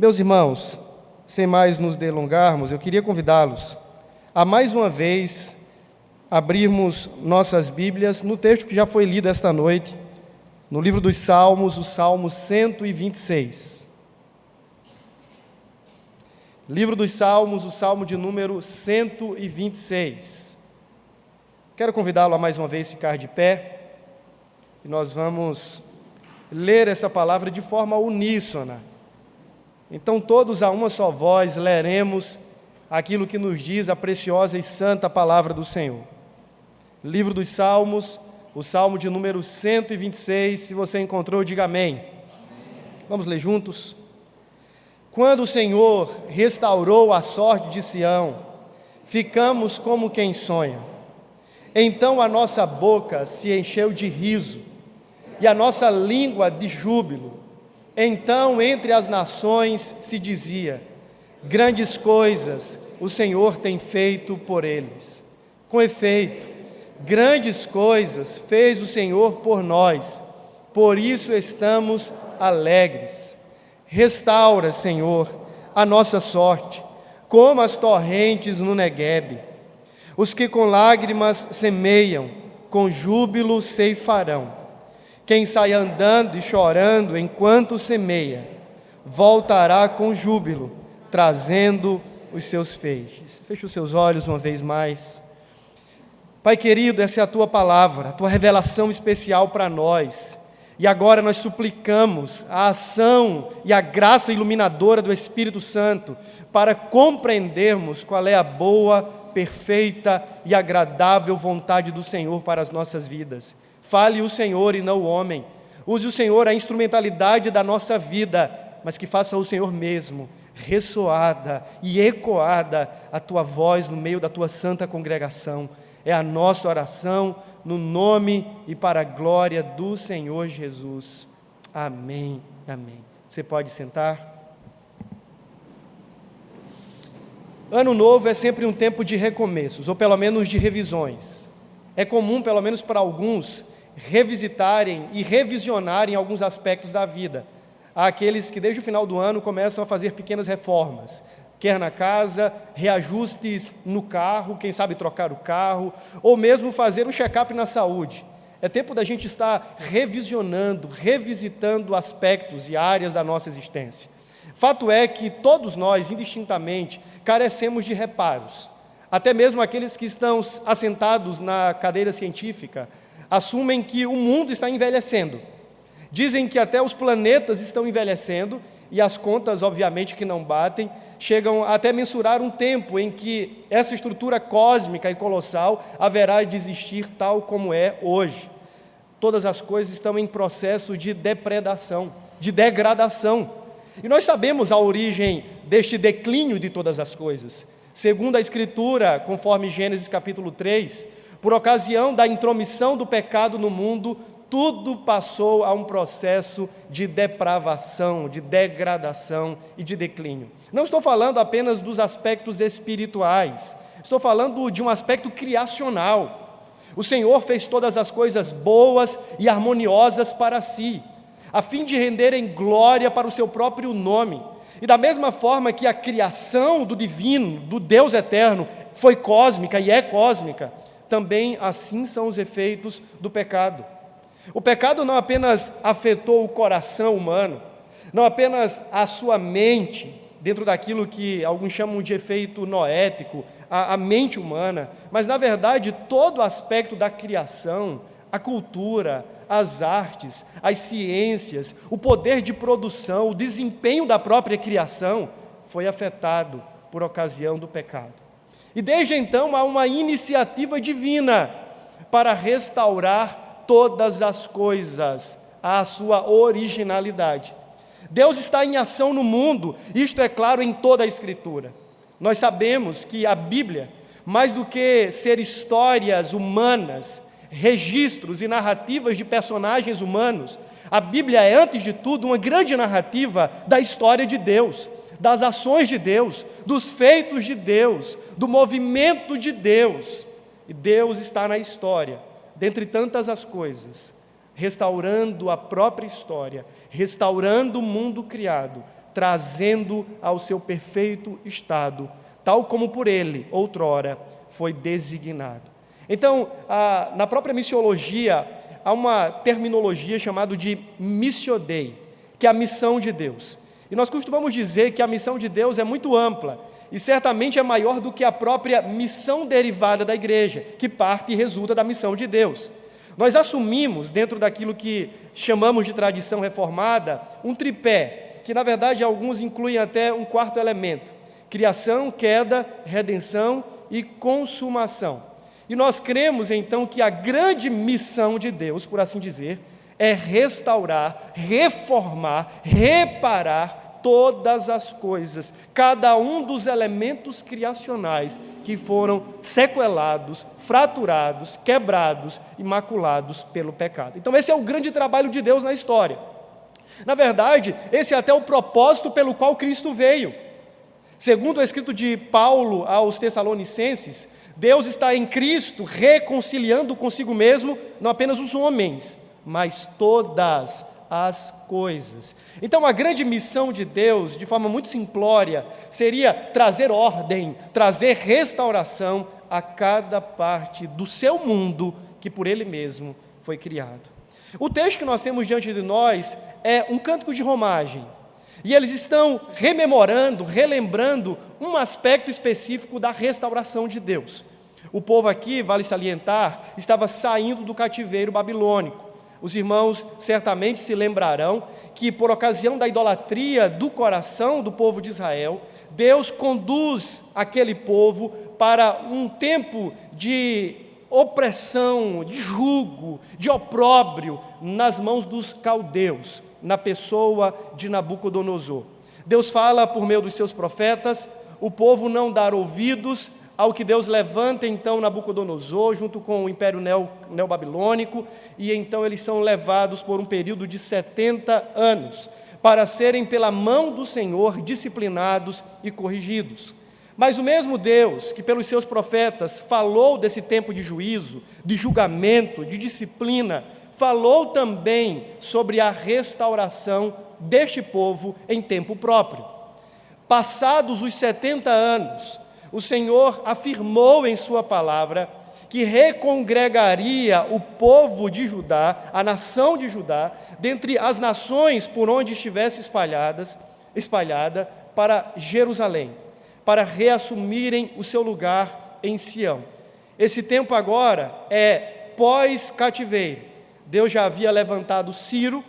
Meus irmãos, sem mais nos delongarmos, eu queria convidá-los a mais uma vez abrirmos nossas Bíblias no texto que já foi lido esta noite, no livro dos Salmos, o Salmo 126. Livro dos Salmos, o Salmo de número 126. Quero convidá-lo a mais uma vez ficar de pé, e nós vamos ler essa palavra de forma uníssona. Então todos a uma só voz leremos aquilo que nos diz a preciosa e santa palavra do Senhor. Livro dos Salmos, o Salmo de número 126, se você encontrou, diga amém. Amém. Vamos ler juntos? Quando o Senhor restaurou a sorte de Sião, ficamos como quem sonha. Então a nossa boca se encheu de riso, e a nossa língua de júbilo. Então, entre as nações se dizia: grandes coisas o Senhor tem feito por eles. Com efeito, grandes coisas fez o Senhor por nós, por isso estamos alegres. Restaura, Senhor, a nossa sorte, como as torrentes no Neguebe. Os que com lágrimas semeiam, com júbilo ceifarão. Quem sai andando e chorando enquanto semeia, voltará com júbilo, trazendo os seus feixes. Feche os seus olhos uma vez mais. Pai querido, essa é a Tua palavra, a Tua revelação especial para nós. E agora nós suplicamos a ação e a graça iluminadora do Espírito Santo para compreendermos qual é a boa, perfeita e agradável vontade do Senhor para as nossas vidas. Fale o Senhor e não o homem. Use o Senhor a instrumentalidade da nossa vida, mas que faça o Senhor mesmo, ressoada e ecoada a Tua voz no meio da Tua santa congregação. É a nossa oração no nome e para a glória do Senhor Jesus. Amém, amém. Você pode sentar. Ano novo é sempre um tempo de recomeços, ou pelo menos de revisões. É comum, pelo menos para alguns, revisitarem e revisionarem alguns aspectos da vida. Há aqueles que desde o final do ano começam a fazer pequenas reformas, quer na casa, reajustes no carro, quem sabe trocar o carro, ou mesmo fazer um check-up na saúde. É tempo da gente estar revisionando, revisitando aspectos e áreas da nossa existência. Fato é que todos nós, indistintamente, carecemos de reparos. Até mesmo aqueles que estão assentados na cadeira científica assumem que o mundo está envelhecendo. Dizem que até os planetas estão envelhecendo, e as contas, obviamente, que não batem, chegam até mensurar um tempo em que essa estrutura cósmica e colossal haverá de existir tal como é hoje. Todas as coisas estão em processo de depredação, de degradação. E nós sabemos a origem deste declínio de todas as coisas. Segundo a Escritura, conforme Gênesis capítulo 3, por ocasião da intromissão do pecado no mundo, tudo passou a um processo de depravação, de degradação e de declínio. Não estou falando apenas dos aspectos espirituais, estou falando de um aspecto criacional. O Senhor fez todas as coisas boas e harmoniosas para si, a fim de renderem glória para o seu próprio nome. E da mesma forma que a criação do divino, do Deus eterno, foi cósmica e é cósmica, também assim são os efeitos do pecado. O pecado não apenas afetou o coração humano, não apenas a sua mente, dentro daquilo que alguns chamam de efeito noético, a mente humana, mas na verdade todo aspecto da criação, a cultura, as artes, as ciências, o poder de produção, o desempenho da própria criação foi afetado por ocasião do pecado. E desde então há uma iniciativa divina para restaurar todas as coisas à sua originalidade. Deus está em ação no mundo, isto é claro em toda a Escritura. Nós sabemos que a Bíblia, mais do que ser histórias humanas, registros e narrativas de personagens humanos, a Bíblia é, antes de tudo, uma grande narrativa da história de Deus, das ações de Deus, dos feitos de Deus, do movimento de Deus. E Deus está na história, dentre tantas as coisas, restaurando a própria história, restaurando o mundo criado, trazendo ao seu perfeito estado, tal como por ele, outrora, foi designado. Então, na própria missiologia, há uma terminologia chamada de Missio Dei, que é a missão de Deus. E nós costumamos dizer que a missão de Deus é muito ampla, e certamente é maior do que a própria missão derivada da igreja, que parte e resulta da missão de Deus. Nós assumimos, dentro daquilo que chamamos de tradição reformada, um tripé, que na verdade alguns incluem até um quarto elemento: criação, queda, redenção e consumação. E nós cremos então que a grande missão de Deus, por assim dizer, é restaurar, reformar, reparar todas as coisas, cada um dos elementos criacionais que foram sequelados, fraturados, quebrados e maculados pelo pecado. Então esse é o grande trabalho de Deus na história. Na verdade, esse é até o propósito pelo qual Cristo veio. Segundo o escrito de Paulo aos Tessalonicenses, Deus está em Cristo reconciliando consigo mesmo não apenas os homens, mas todas as coisas. Então a grande missão de Deus, de forma muito simplória, seria trazer ordem, trazer restauração a cada parte do seu mundo que por Ele mesmo foi criado. O texto que nós temos diante de nós é um cântico de romagem, e eles estão rememorando, relembrando um aspecto específico da restauração de Deus. O povo aqui, vale salientar, estava saindo do cativeiro babilônico. Os irmãos certamente se lembrarão que, por ocasião da idolatria do coração do povo de Israel, Deus conduz aquele povo para um tempo de opressão, de jugo, de opróbrio nas mãos dos caldeus, na pessoa de Nabucodonosor. Deus fala por meio dos seus profetas, o povo não dar ouvidos ao que Deus levanta então Nabucodonosor, junto com o Império Neobabilônico, e então eles são levados por um período de 70 anos, para serem pela mão do Senhor disciplinados e corrigidos. Mas o mesmo Deus que pelos seus profetas falou desse tempo de juízo, de julgamento, de disciplina, falou também sobre a restauração deste povo em tempo próprio. Passados os 70 anos, o Senhor afirmou em sua palavra que recongregaria o povo de Judá, a nação de Judá, dentre as nações por onde estivesse espalhada para Jerusalém, para reassumirem o seu lugar em Sião. Esse tempo agora é pós-cativeiro. Deus já havia levantado Ciro,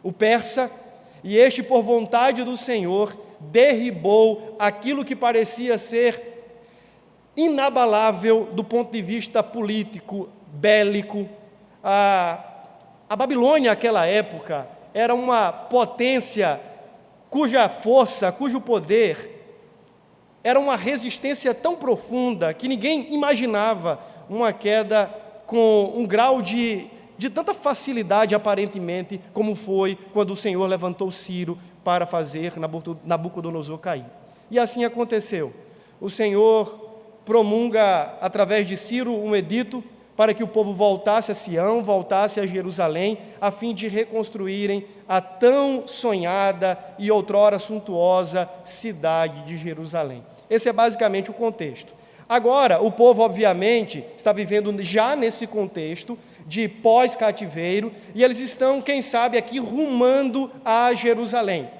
o persa, e este, por vontade do Senhor, derribou aquilo que parecia ser inabalável do ponto de vista político, bélico. A Babilônia, naquela época, era uma potência cuja força, cujo poder, era uma resistência tão profunda que ninguém imaginava uma queda com um grau de tanta facilidade, aparentemente, como foi quando o Senhor levantou Ciro para fazer Nabucodonosor cair. E assim aconteceu. O Senhor promulga, através de Ciro, um edito para que o povo voltasse a Sião, voltasse a Jerusalém, a fim de reconstruírem a tão sonhada e outrora suntuosa cidade de Jerusalém. Esse é basicamente o contexto. Agora, o povo, obviamente, está vivendo já nesse contexto de pós-cativeiro, e eles estão, quem sabe, aqui rumando a Jerusalém.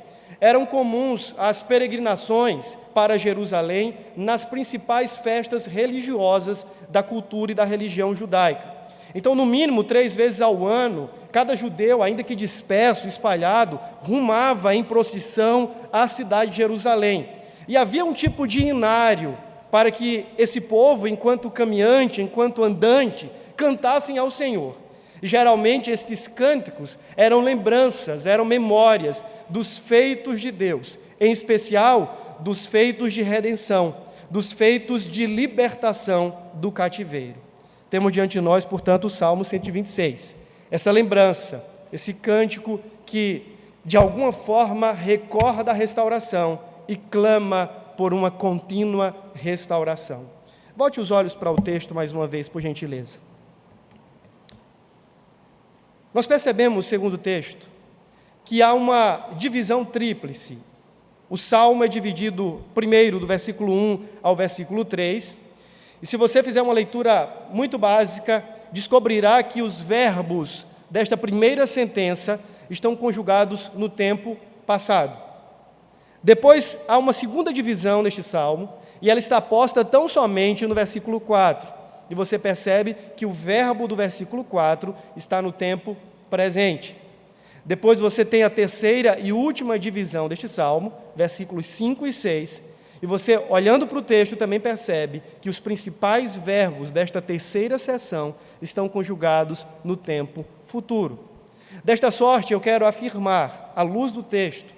Eram comuns as peregrinações para Jerusalém nas principais festas religiosas da cultura e da religião judaica. Então, no mínimo 3 vezes ao ano, cada judeu, ainda que disperso, espalhado, rumava em procissão à cidade de Jerusalém. E havia um tipo de inário para que esse povo, enquanto caminhante, enquanto andante, cantassem ao Senhor. E geralmente estes cânticos eram lembranças, eram memórias dos feitos de Deus, em especial dos feitos de redenção, dos feitos de libertação do cativeiro. Temos diante de nós, portanto, o Salmo 126, essa lembrança, esse cântico que, de alguma forma, recorda a restauração e clama por uma contínua restauração. Volte os olhos para o texto mais uma vez, por gentileza. Nós percebemos, segundo o texto, que há uma divisão tríplice O salmo é dividido primeiro do versículo 1 ao versículo 3, e se você fizer uma leitura muito básica, descobrirá que os verbos desta primeira sentença estão conjugados no tempo passado. Depois há uma segunda divisão neste salmo, e ela está posta tão somente no versículo 4. E você percebe que o verbo do versículo 4 está no tempo presente. Depois você tem a terceira e última divisão deste salmo, versículos 5 e 6, e você, olhando para o texto, também percebe que os principais verbos desta terceira seção estão conjugados no tempo futuro. Desta sorte, eu quero afirmar, à luz do texto,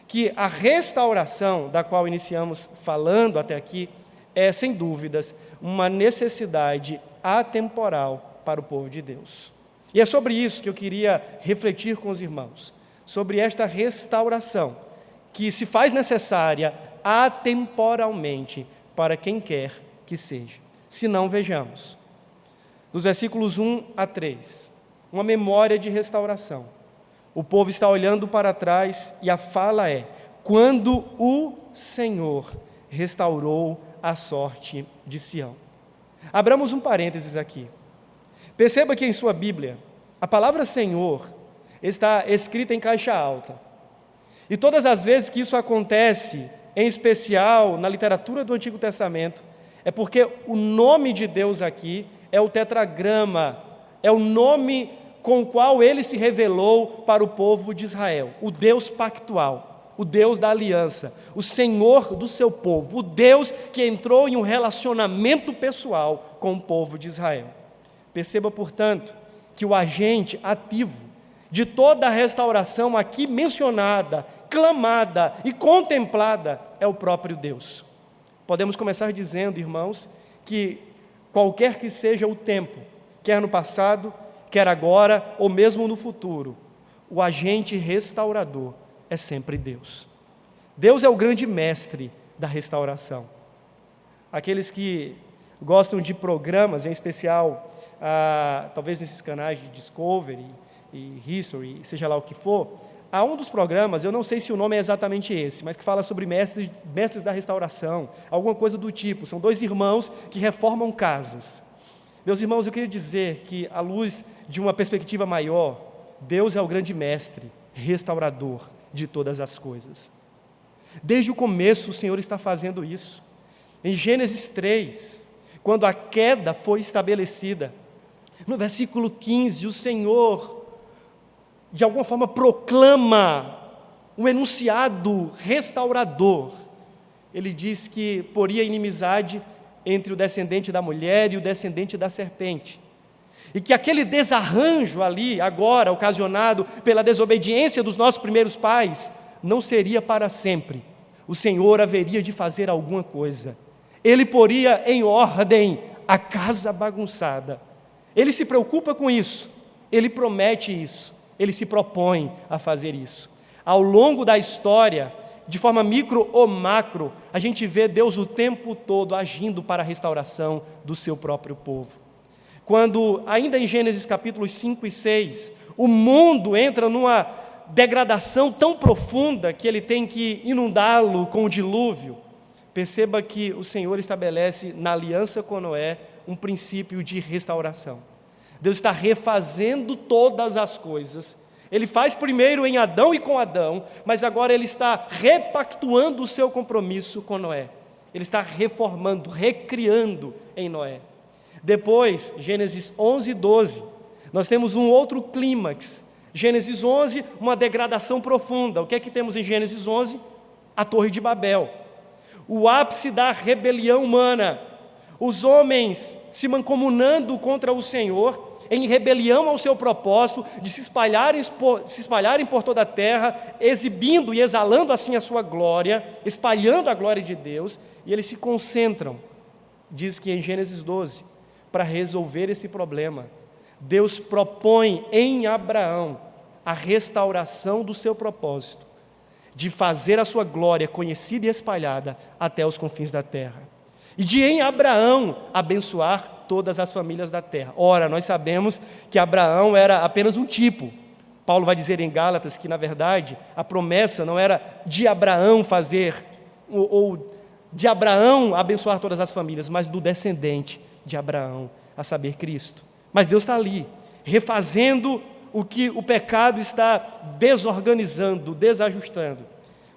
que a restauração da qual iniciamos falando até aqui é, sem dúvidas, uma necessidade atemporal para o povo de Deus. E é sobre isso que eu queria refletir com os irmãos, sobre esta restauração, que se faz necessária atemporalmente para quem quer que seja. Se não, vejamos. Dos versículos 1 a 3, uma memória de restauração. O povo está olhando para trás e a fala é: quando o Senhor restaurou a sorte de Sião. Abramos um parênteses aqui. Perceba que em sua Bíblia, a palavra Senhor está escrita em caixa alta. E todas as vezes que isso acontece, em especial na literatura do Antigo Testamento, é porque o nome de Deus aqui é o tetragrama, é o nome com o qual ele se revelou para o povo de Israel, o Deus pactual, o Deus da aliança, o Senhor do seu povo, o Deus que entrou em um relacionamento pessoal com o povo de Israel. Perceba, portanto, que o agente ativo de toda a restauração aqui mencionada, clamada e contemplada é o próprio Deus. Podemos começar dizendo, irmãos, que qualquer que seja o tempo, quer no passado, quer agora ou mesmo no futuro, o agente restaurador é sempre Deus. Deus é o grande mestre da restauração. Aqueles que gostam de programas, em especial, talvez nesses canais de Discovery e History, seja lá o que for, há um dos programas, eu não sei se o nome é exatamente esse, mas que fala sobre mestres da restauração, alguma coisa do tipo. São dois irmãos que reformam casas. Meus irmãos, eu queria dizer que, à luz de uma perspectiva maior, Deus é o grande mestre, restaurador de todas as coisas. Desde o começo o Senhor está fazendo isso. Em Gênesis 3, quando a queda foi estabelecida, no versículo 15, o Senhor, de alguma forma, proclama um enunciado restaurador. Ele diz que poria inimizade entre o descendente da mulher e o descendente da serpente. E que aquele desarranjo ali, agora, ocasionado pela desobediência dos nossos primeiros pais, não seria para sempre. O Senhor haveria de fazer alguma coisa. Ele poria em ordem a casa bagunçada. Ele se preocupa com isso, ele promete isso, ele se propõe a fazer isso. Ao longo da história, de forma micro ou macro, a gente vê Deus o tempo todo agindo para a restauração do seu próprio povo. Quando, ainda em Gênesis capítulos 5 e 6, o mundo entra numa degradação tão profunda que ele tem que inundá-lo com o dilúvio, perceba que o Senhor estabelece na aliança com Noé um princípio de restauração. Deus está refazendo todas as coisas. Ele faz primeiro em Adão e com Adão, mas agora ele está repactuando o seu compromisso com Noé. Ele está reformando, recriando em Noé. Depois, Gênesis 11 e 12, nós temos um outro clímax. Gênesis 11, uma degradação profunda. O que é que temos em Gênesis 11? A Torre de Babel. O ápice da rebelião humana. Os homens se mancomunando contra o Senhor, em rebelião ao seu propósito de se espalharem por toda a terra, exibindo e exalando assim a sua glória, espalhando a glória de Deus, e eles se concentram, diz que em Gênesis 12, para resolver esse problema. Deus propõe em Abraão a restauração do seu propósito, de fazer a sua glória conhecida e espalhada até os confins da terra. E de em Abraão abençoar todas as famílias da terra. Ora, nós sabemos que Abraão era apenas um tipo, Paulo vai dizer em Gálatas que, na verdade, a promessa não era de Abraão fazer, ou de Abraão abençoar todas as famílias, mas do descendente de Abraão, a saber, Cristo. Mas Deus está ali, refazendo o que o pecado está desorganizando, desajustando.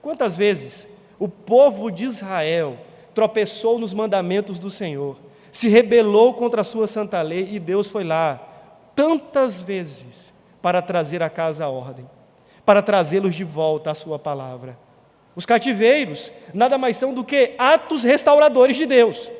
Quantas vezes o povo de Israel tropeçou nos mandamentos do Senhor, se rebelou contra a sua santa lei, e Deus foi lá, tantas vezes, para trazer a casa à ordem, para trazê-los de volta à sua palavra. Os cativeiros nada mais são do que atos restauradores de Deus.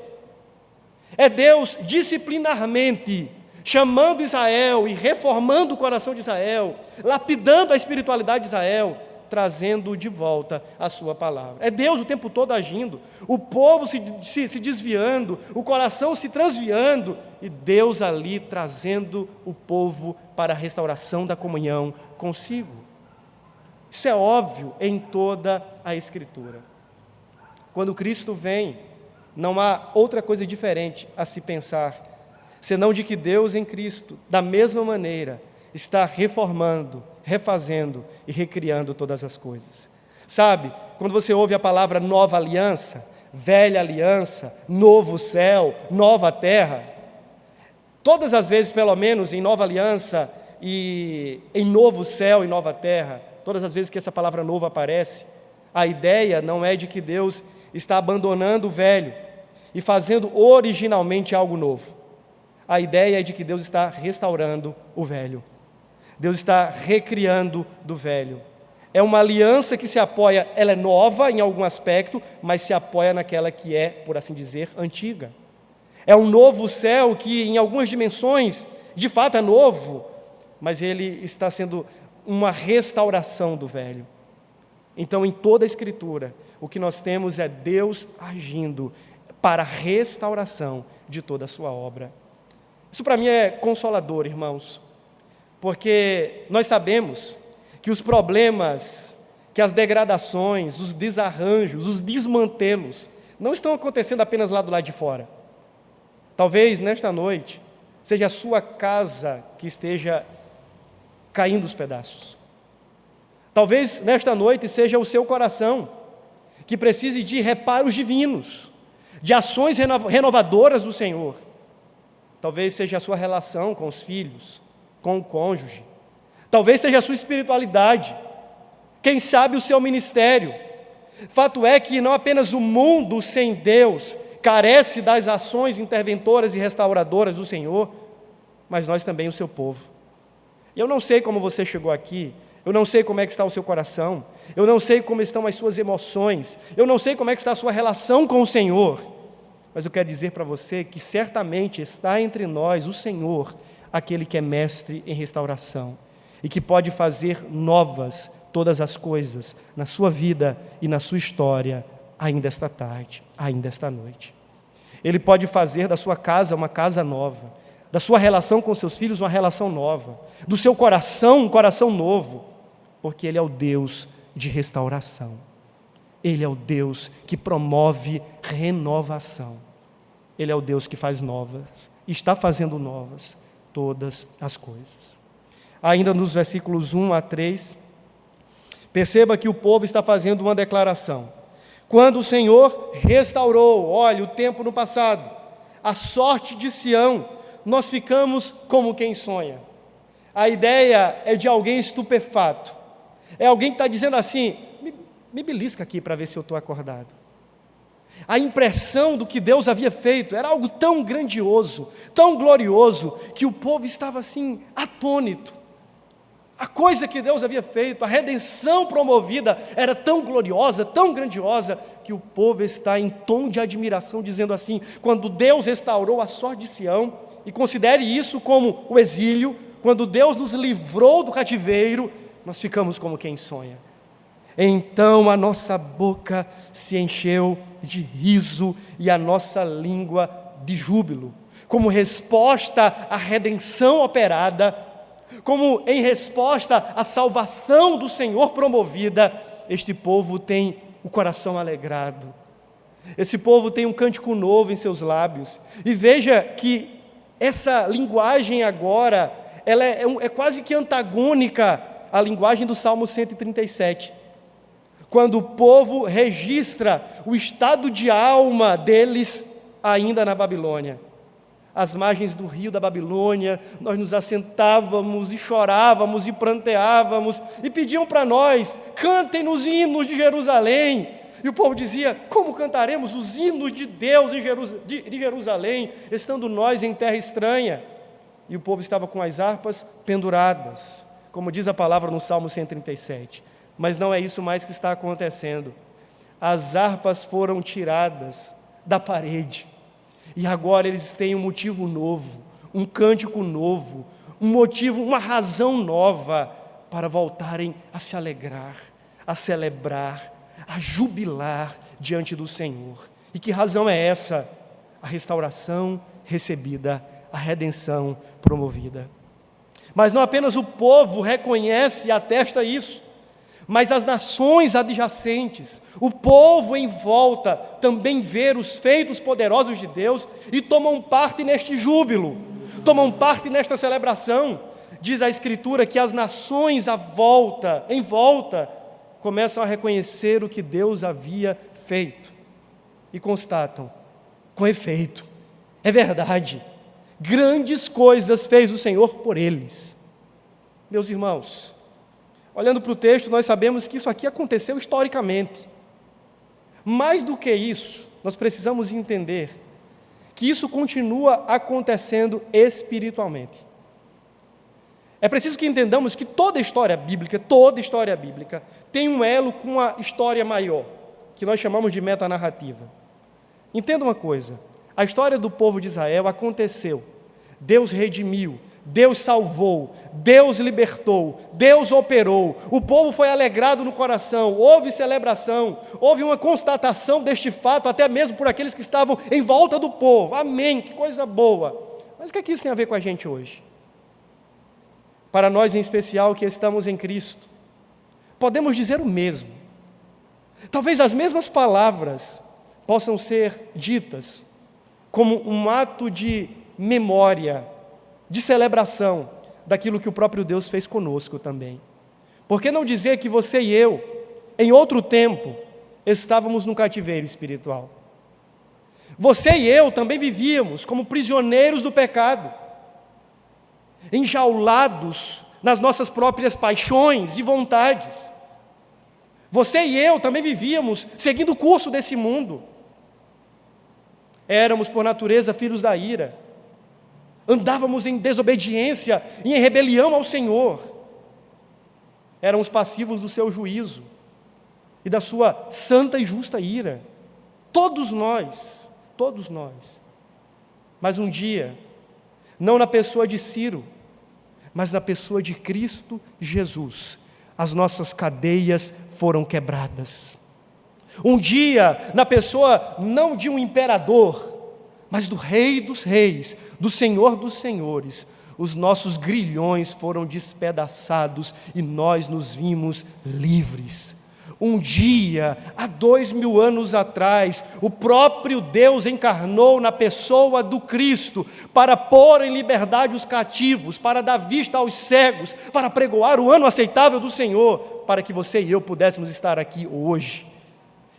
É Deus disciplinarmente chamando Israel e reformando o coração de Israel, lapidando a espiritualidade de Israel, trazendo de volta a sua palavra. É Deus o tempo todo agindo, o povo se desviando, o coração se transviando, e Deus ali trazendo o povo para a restauração da comunhão consigo. Isso é óbvio em toda a Escritura. Quando Cristo vem, não há outra coisa diferente a se pensar, senão de que Deus em Cristo, da mesma maneira, está reformando, refazendo e recriando todas as coisas. Sabe, quando você ouve a palavra nova aliança, velha aliança, novo céu, nova terra, todas as vezes, pelo menos, em nova aliança e em novo céu e nova terra, todas as vezes que essa palavra novo aparece, a ideia não é de que Deus está abandonando o velho e fazendo originalmente algo novo. A ideia é de que Deus está restaurando o velho. Deus está recriando do velho. É uma aliança que se apoia, ela é nova em algum aspecto, mas se apoia naquela que é, por assim dizer, antiga. É um novo céu que, em algumas dimensões, de fato é novo, mas ele está sendo uma restauração do velho. Então, em toda a Escritura, o que nós temos é Deus agindo para a restauração de toda a sua obra. Isso para mim é consolador, irmãos, porque nós sabemos que os problemas, que as degradações, os desarranjos, os desmantelos, não estão acontecendo apenas lá do lado de fora. Talvez nesta noite seja a sua casa que esteja caindo os pedaços. Talvez nesta noite seja o seu coração que precise de reparos divinos, de ações renovadoras do Senhor. Talvez seja a sua relação com os filhos, com o cônjuge. Talvez seja a sua espiritualidade. Quem sabe o seu ministério. Fato é que não apenas o mundo sem Deus carece das ações interventoras e restauradoras do Senhor, mas nós também, o seu povo. Eu não sei como você chegou aqui, eu não sei como é que está o seu coração, eu não sei como estão as suas emoções, eu não sei como é que está a sua relação com o Senhor, mas eu quero dizer para você que certamente está entre nós o Senhor, aquele que é mestre em restauração e que pode fazer novas todas as coisas na sua vida e na sua história, ainda esta tarde, ainda esta noite. Ele pode fazer da sua casa uma casa nova, da sua relação com seus filhos uma relação nova, do seu coração um coração novo, porque Ele é o Deus de restauração. Ele é o Deus que promove renovação. Ele é o Deus que faz novas, está fazendo novas todas as coisas. Ainda nos versículos 1 a 3, perceba que o povo está fazendo uma declaração. Quando o Senhor restaurou, olha, o tempo no passado, a sorte de Sião, nós ficamos como quem sonha. A ideia é de alguém estupefato. É alguém que está dizendo assim, me belisca aqui para ver se eu estou acordado. A impressão do que Deus havia feito era algo tão grandioso, tão glorioso, que o povo estava assim, atônito. A coisa que Deus havia feito, a redenção promovida, era tão gloriosa, tão grandiosa, que o povo está em tom de admiração, dizendo assim, quando Deus restaurou a sorte de Sião, e considere isso como o exílio, quando Deus nos livrou do cativeiro, nós ficamos como quem sonha. Então a nossa boca se encheu de riso e a nossa língua de júbilo, como resposta à redenção operada, como em resposta à salvação do Senhor promovida. Este povo tem o coração alegrado, esse povo tem um cântico novo em seus lábios, e veja que essa linguagem agora, ela é quase que antagônica a linguagem do Salmo 137, quando o povo registra o estado de alma deles ainda na Babilônia. Às margens do rio da Babilônia, nós nos assentávamos e chorávamos e pranteávamos, e pediam para nós: cantem nos hinos de Jerusalém. E o povo dizia: como cantaremos os hinos de Deus de Jerusalém, estando nós em terra estranha? E o povo estava com as harpas penduradas, como diz a palavra no Salmo 137. Mas não é isso mais que está acontecendo. As harpas foram tiradas da parede, e agora eles têm um motivo novo, um cântico novo, um motivo, uma razão nova para voltarem a se alegrar, a celebrar, a jubilar diante do Senhor. E que razão é essa? A restauração recebida, a redenção promovida. Mas não apenas o povo reconhece e atesta isso, mas as nações adjacentes, o povo em volta, também vê os feitos poderosos de Deus e tomam parte neste júbilo, tomam parte nesta celebração. Diz a Escritura que as nações em volta, começam a reconhecer o que Deus havia feito e constatam: com efeito, é verdade, grandes coisas fez o Senhor por eles. Meus irmãos, olhando para o texto, nós sabemos que isso aqui aconteceu historicamente. Mais do que isso, nós precisamos entender que isso continua acontecendo espiritualmente. É preciso que entendamos que toda história bíblica, tem um elo com a história maior, que nós chamamos de metanarrativa. Entenda uma coisa: a história do povo de Israel aconteceu, Deus redimiu, Deus salvou, Deus libertou, Deus operou, o povo foi alegrado no coração, houve celebração, houve uma constatação deste fato, até mesmo por aqueles que estavam em volta do povo. Amém, que coisa boa. Mas o que é que isso tem a ver com a gente hoje? Para nós em especial que estamos em Cristo, podemos dizer o mesmo. Talvez as mesmas palavras possam ser ditas como um ato de memória, de celebração daquilo que o próprio Deus fez conosco também. Por que não dizer que você e eu, em outro tempo, estávamos num cativeiro espiritual? Você e eu também vivíamos como prisioneiros do pecado, enjaulados nas nossas próprias paixões e vontades. Você e eu também vivíamos seguindo o curso desse mundo. Éramos, por natureza, filhos da ira. Andávamos em desobediência e em rebelião ao Senhor. Éramos passivos do seu juízo e da sua santa e justa ira. Todos nós. Mas um dia, não na pessoa de Ciro, mas na pessoa de Cristo Jesus, as nossas cadeias foram quebradas. Um dia, na pessoa não de um imperador, mas do Rei dos Reis, do Senhor dos Senhores, os nossos grilhões foram despedaçados e nós nos vimos livres. Um dia, há 2000 anos atrás, o próprio Deus encarnou na pessoa do Cristo para pôr em liberdade os cativos, para dar vista aos cegos, para pregoar o ano aceitável do Senhor, para que você e eu pudéssemos estar aqui hoje.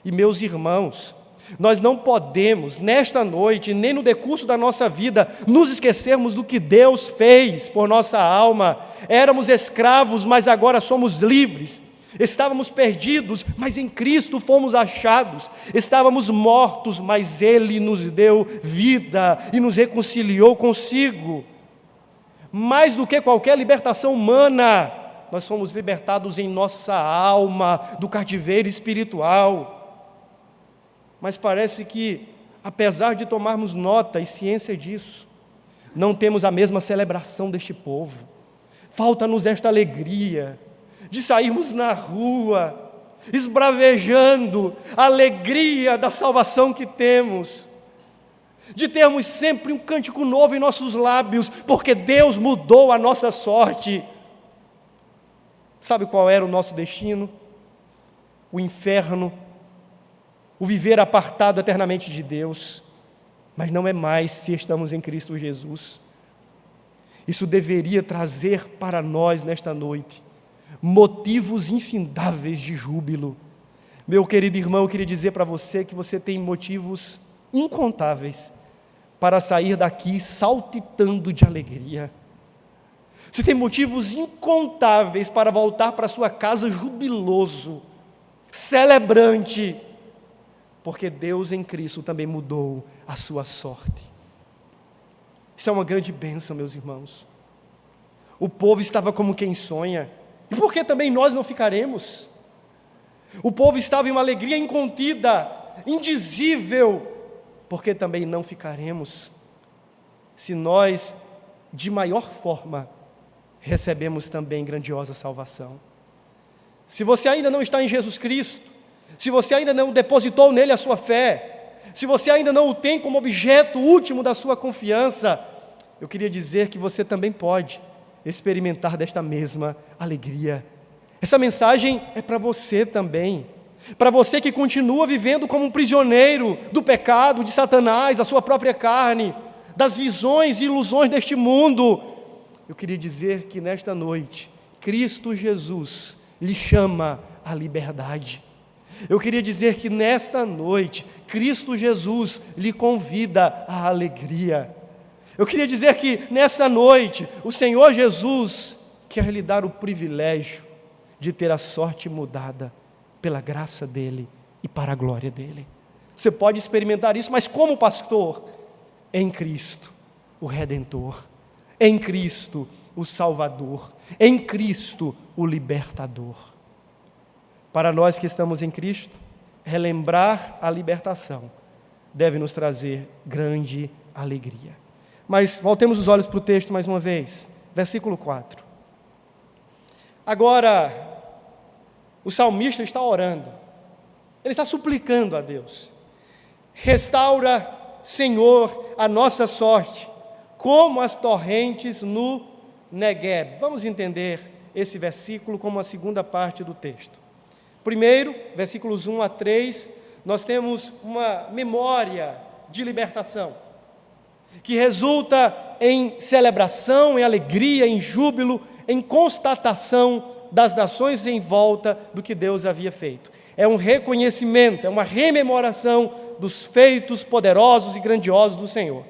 E meus irmãos, nós não podemos, nesta noite, nem no decurso da nossa vida, nos esquecermos do que Deus fez por nossa alma. Éramos escravos, mas agora somos livres. Estávamos perdidos, mas em Cristo fomos achados. Estávamos mortos, mas Ele nos deu vida e nos reconciliou consigo. Mais do que qualquer libertação humana, nós fomos libertados em nossa alma do cativeiro espiritual. Mas parece que, apesar de tomarmos nota e ciência disso, não temos a mesma celebração deste povo. Falta-nos esta alegria de sairmos na rua, esbravejando a alegria da salvação que temos, de termos sempre um cântico novo em nossos lábios, porque Deus mudou a nossa sorte. Sabe qual era o nosso destino? O inferno, o viver apartado eternamente de Deus, mas não é mais se estamos em Cristo Jesus. Isso deveria trazer para nós nesta noite motivos infindáveis de júbilo. Meu querido irmão, eu queria dizer para você que você tem motivos incontáveis para sair daqui saltitando de alegria. Você tem motivos incontáveis para voltar para sua casa jubiloso, celebrante, porque Deus em Cristo também mudou a sua sorte. Isso é uma grande bênção, meus irmãos. O povo estava como quem sonha, e por que também nós não ficaremos? O povo estava em uma alegria incontida, indizível, porque também não ficaremos, se nós, de maior forma, recebemos também grandiosa salvação. Se você ainda não está em Jesus Cristo, se você ainda não depositou nele a sua fé, se você ainda não o tem como objeto último da sua confiança, eu queria dizer que você também pode experimentar desta mesma alegria. Essa mensagem é para você também, para você que continua vivendo como um prisioneiro do pecado, de Satanás, da sua própria carne, das visões e ilusões deste mundo. Eu queria dizer que nesta noite, Cristo Jesus lhe chama à liberdade. Eu queria dizer que nesta noite, Cristo Jesus lhe convida à alegria. Eu queria dizer que nesta noite, o Senhor Jesus quer lhe dar o privilégio de ter a sorte mudada pela graça dEle e para a glória dEle. Você pode experimentar isso, mas como pastor? Em Cristo, o Redentor. Em Cristo, o Salvador. Em Cristo, o Libertador. Para nós que estamos em Cristo, relembrar a libertação deve nos trazer grande alegria. Mas voltemos os olhos para o texto mais uma vez, versículo 4. Agora, o salmista está orando, ele está suplicando a Deus: restaura, Senhor, a nossa sorte, como as torrentes no Negueb. Vamos entender esse versículo como a segunda parte do texto. Primeiro, versículos 1 a 3, nós temos uma memória de libertação, que resulta em celebração, em alegria, em júbilo, em constatação das nações em volta do que Deus havia feito. É um reconhecimento, é uma rememoração dos feitos poderosos e grandiosos do Senhor.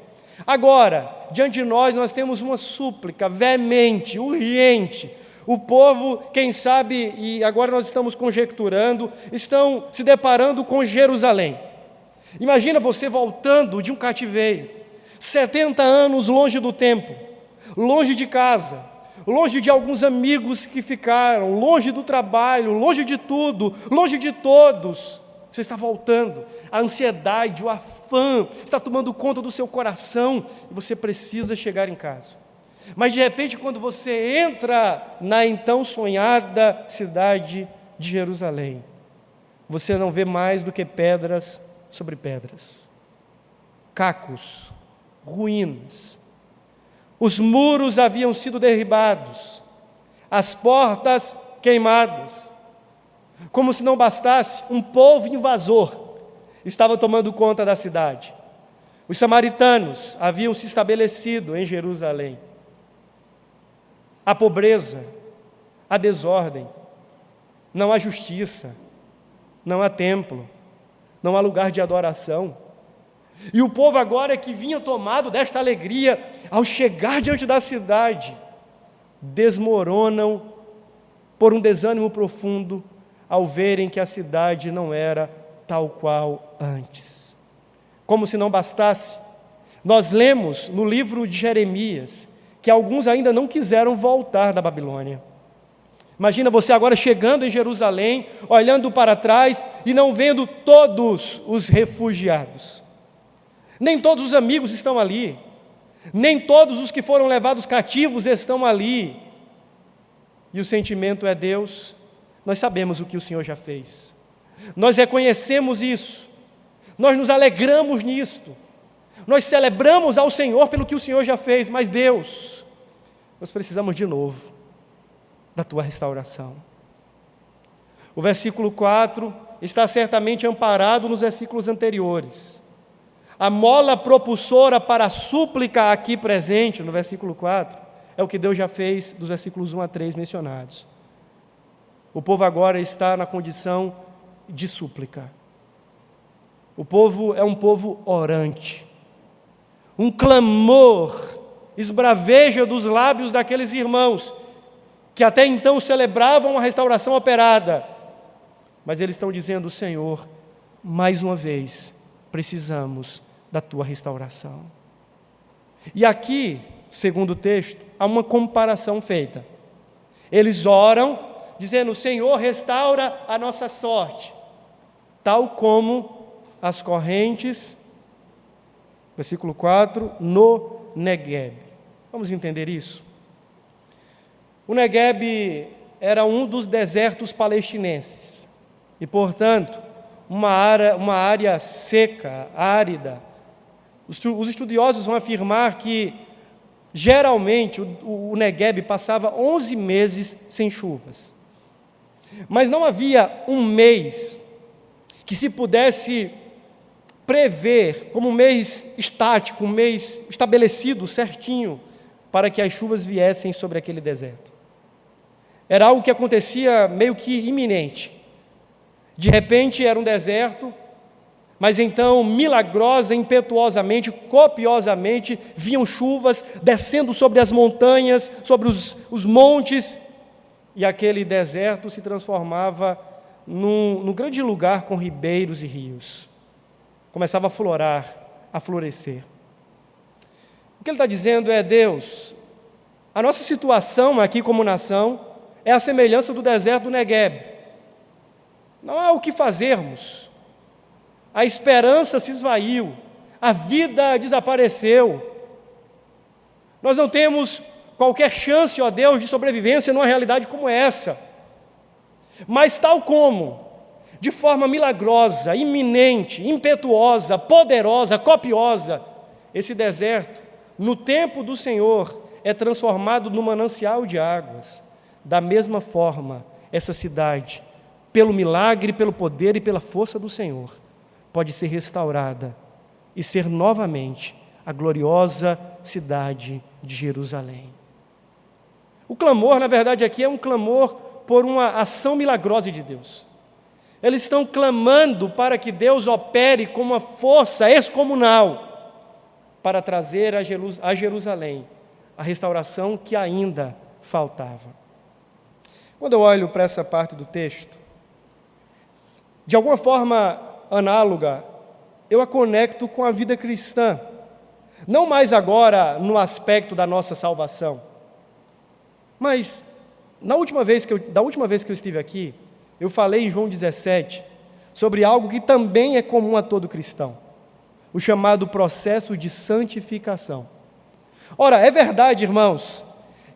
Agora, diante de nós temos uma súplica veemente, urgente. O povo, quem sabe, e agora nós estamos conjecturando, estão se deparando com Jerusalém. Imagina você voltando de um cativeiro, 70 anos longe do templo, longe de casa, longe de alguns amigos que ficaram, longe do trabalho, longe de tudo, longe de todos. Você está voltando, a ansiedade, o afã está tomando conta do seu coração e você precisa chegar em casa. Mas de repente, quando você entra na então sonhada cidade de Jerusalém, você não vê mais do que pedras sobre pedras, cacos, ruínas. Os muros haviam sido derribados, as portas queimadas. Como se não bastasse, um povo invasor estava tomando conta da cidade. Os samaritanos haviam se estabelecido em Jerusalém. A pobreza, a desordem, não há justiça, não há templo, não há lugar de adoração. E o povo agora que vinha tomado desta alegria, ao chegar diante da cidade, desmoronam por um desânimo profundo, ao verem que a cidade não era tal qual antes. Como se não bastasse, nós lemos no livro de Jeremias, que alguns ainda não quiseram voltar da Babilônia. Imagina você agora chegando em Jerusalém, olhando para trás e não vendo todos os refugiados. Nem todos os amigos estão ali, nem todos os que foram levados cativos estão ali. E o sentimento é: Deus, nós sabemos o que o Senhor já fez, nós reconhecemos isso, nós nos alegramos nisto, nós celebramos ao Senhor pelo que o Senhor já fez, mas Deus, nós precisamos de novo da Tua restauração. O versículo 4 está certamente amparado nos versículos anteriores. A mola propulsora para a súplica aqui presente, no versículo 4, é o que Deus já fez dos versículos 1 a 3 mencionados. o povo agora está na condição de súplica. O povo é um povo orante. Um clamor esbraveja dos lábios daqueles irmãos que até então celebravam a restauração operada. Mas eles estão dizendo: Senhor, mais uma vez, precisamos da tua restauração. E aqui, segundo o texto, há uma comparação feita. Eles oram, dizendo: Senhor, restaura a nossa sorte, tal como as correntes, versículo 4, no Negueb. Vamos entender isso? O Negueb era um dos desertos palestinenses e, portanto, uma área seca, árida. Os estudiosos vão afirmar que, geralmente, o Negueb passava 11 meses sem chuvas. Mas não havia um mês que se pudesse prever como um mês estático, um mês estabelecido certinho para que as chuvas viessem sobre aquele deserto. Era algo que acontecia meio que iminente. De repente era um deserto, mas então, milagrosa, impetuosamente, copiosamente, vinham chuvas descendo sobre as montanhas, sobre os montes, e aquele deserto se transformava num grande lugar com ribeiros e rios. Começava a florar, a florescer. O que ele está dizendo é: Deus, a nossa situação aqui como nação é a semelhança do deserto do Negueb. Não há o que fazermos. A esperança se esvaiu, a vida desapareceu. Nós não temos qualquer chance, ó Deus, de sobrevivência numa realidade como essa. Mas tal como, de forma milagrosa, iminente, impetuosa, poderosa, copiosa, esse deserto, no tempo do Senhor, é transformado num manancial de águas. Da mesma forma, essa cidade, pelo milagre, pelo poder e pela força do Senhor, pode ser restaurada e ser novamente a gloriosa cidade de Jerusalém. O clamor, na verdade, aqui é um clamor por uma ação milagrosa de Deus. Eles estão clamando para que Deus opere com uma força excomunal para trazer a Jerusalém a restauração que ainda faltava. Quando eu olho para essa parte do texto, de alguma forma análoga, eu a conecto com a vida cristã. Não mais agora no aspecto da nossa salvação, mas da última vez que eu estive aqui, eu falei em João 17 sobre algo que também é comum a todo cristão, o chamado processo de santificação. Ora, é verdade, irmãos,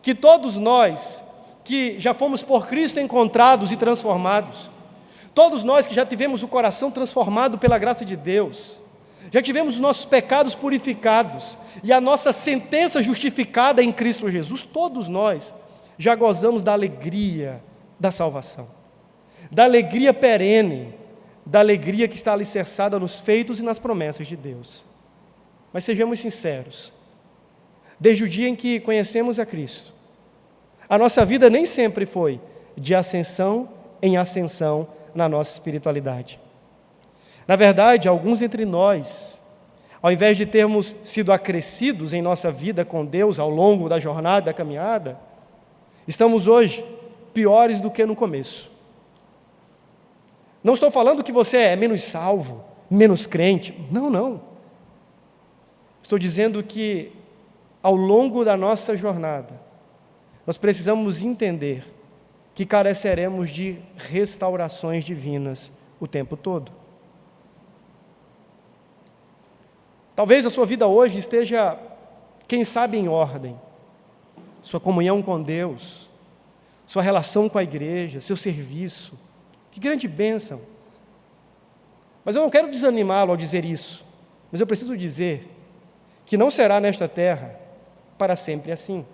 que todos nós que já fomos por Cristo encontrados e transformados, todos nós que já tivemos o coração transformado pela graça de Deus, já tivemos os nossos pecados purificados e a nossa sentença justificada em Cristo Jesus, todos nós já gozamos da alegria da salvação, da alegria perene, da alegria que está alicerçada nos feitos e nas promessas de Deus. Mas sejamos sinceros, desde o dia em que conhecemos a Cristo, a nossa vida nem sempre foi de ascensão em ascensão na nossa espiritualidade. Na verdade, alguns entre nós, ao invés de termos sido acrescidos em nossa vida com Deus ao longo da jornada, da caminhada, estamos hoje piores do que no começo. Não estou falando que você é menos salvo, menos crente. Não. Estou dizendo que, ao longo da nossa jornada, nós precisamos entender que careceremos de restaurações divinas o tempo todo. Talvez a sua vida hoje esteja, quem sabe, em ordem. Sua comunhão com Deus, sua relação com a igreja, seu serviço. Que grande bênção! Mas eu não quero desanimá-lo ao dizer isso, mas eu preciso dizer que não será nesta terra para sempre assim.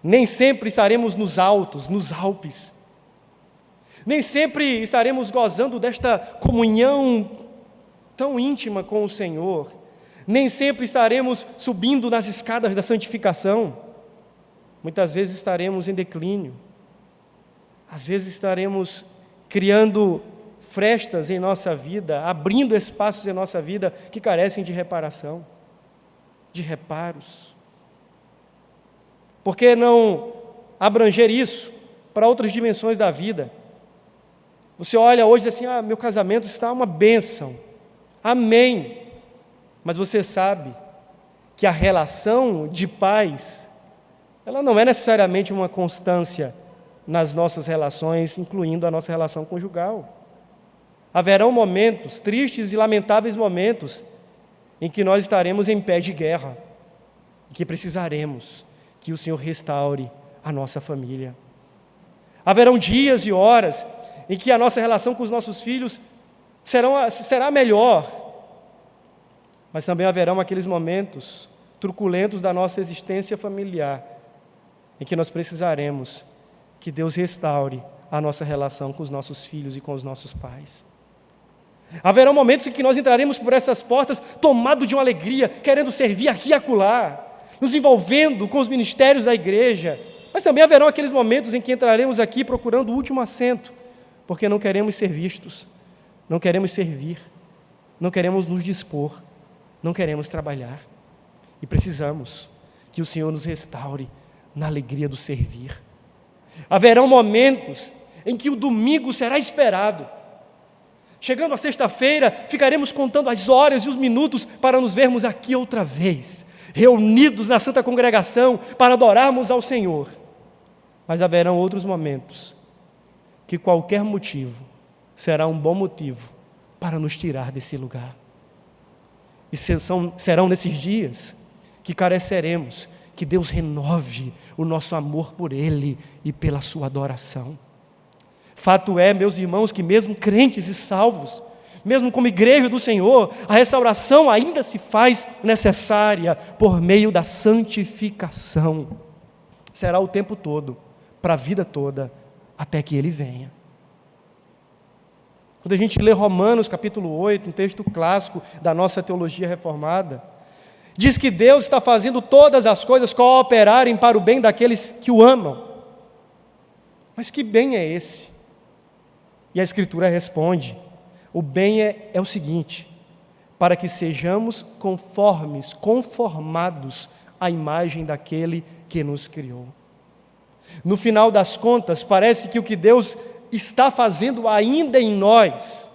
Nem sempre estaremos nos altos, nos Alpes. Nem sempre estaremos gozando desta comunhão tão íntima com o Senhor. Nem sempre estaremos subindo nas escadas da santificação. Muitas vezes estaremos em declínio. Às vezes estaremos criando frestas em nossa vida, abrindo espaços em nossa vida que carecem de reparação, de reparos. Por que não abranger isso para outras dimensões da vida? Você olha hoje e diz assim, meu casamento está uma bênção, amém. Mas você sabe que a relação de paz, ela não é necessariamente uma constância nas nossas relações, incluindo a nossa relação conjugal. Haverão momentos, tristes e lamentáveis momentos, em que nós estaremos em pé de guerra, e que precisaremos que o Senhor restaure a nossa família. Haverão dias e horas em que a nossa relação com os nossos filhos será melhor, mas também haverão aqueles momentos truculentos da nossa existência familiar, em que nós precisaremos que Deus restaure a nossa relação com os nossos filhos e com os nossos pais. Haverão momentos em que nós entraremos por essas portas tomados de uma alegria, querendo servir aqui e acolá, nos envolvendo com os ministérios da igreja, mas também haverão aqueles momentos em que entraremos aqui procurando o último assento, porque não queremos ser vistos, não queremos servir, não queremos nos dispor, não queremos trabalhar, e precisamos que o Senhor nos restaure na alegria do servir. Haverão momentos em que o domingo será esperado. Chegando a sexta-feira, ficaremos contando as horas e os minutos para nos vermos aqui outra vez, reunidos na Santa Congregação para adorarmos ao Senhor. Mas haverão outros momentos que qualquer motivo será um bom motivo para nos tirar desse lugar. E serão nesses dias que careceremos que Deus renove o nosso amor por Ele e pela sua adoração. Fato é, meus irmãos, que mesmo crentes e salvos, mesmo como igreja do Senhor, a restauração ainda se faz necessária por meio da santificação. Será o tempo todo, para a vida toda, até que Ele venha. Quando a gente lê Romanos capítulo 8, um texto clássico da nossa teologia reformada, diz que Deus está fazendo todas as coisas cooperarem para o bem daqueles que o amam. Mas que bem é esse? E a Escritura responde, o bem é o seguinte, para que sejamos conformados à imagem daquele que nos criou. No final das contas, parece que o que Deus está fazendo ainda em nós